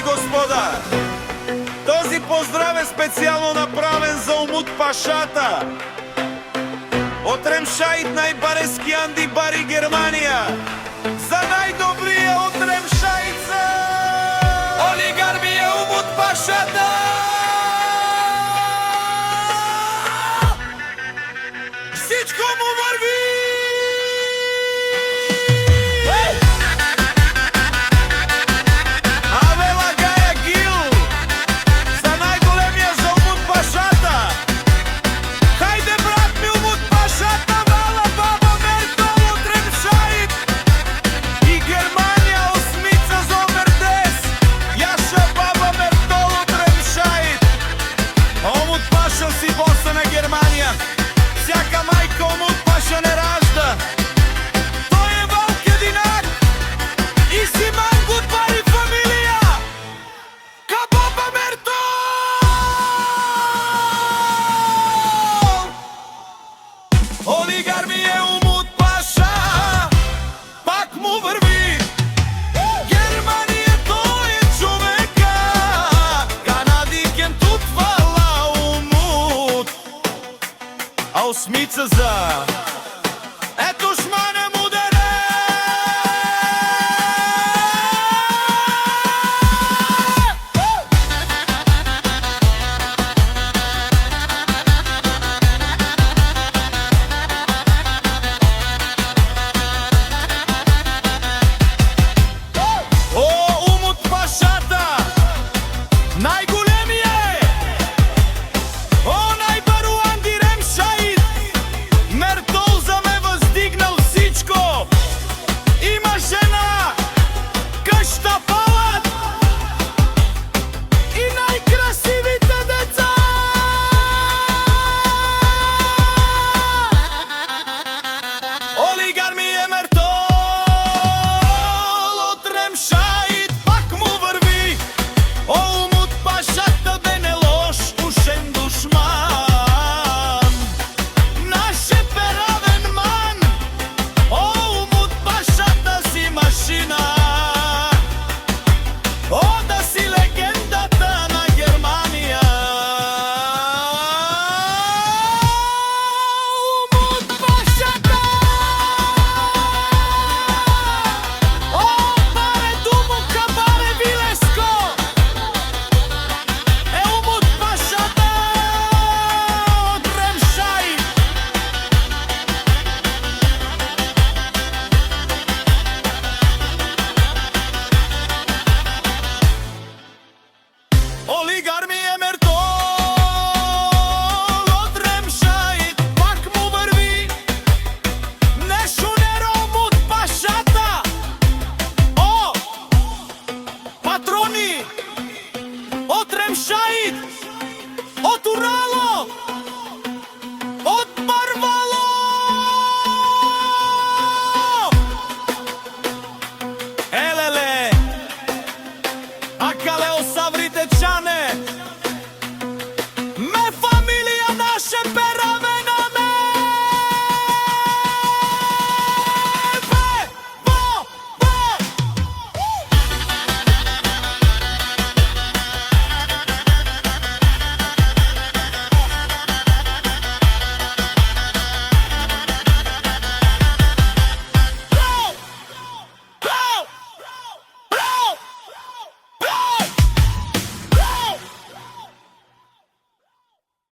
господа, този поздрав е специјално направен за Умут Пашата од Ремшаид, најбарески Анди Бари, Германија. За најдобрија од Ремшаица, Олигар ми е Умут Пашата! Всичко му върви! Си боса на Германија, всяка мајка Умут Паша не ражда. Тој е валк единак и си мангут бари фамилија. Кабаба Мертол! Олигар ми е Умут Паша, пак му върви. Германија тој е човека, канадикен тут а осмица за... Ето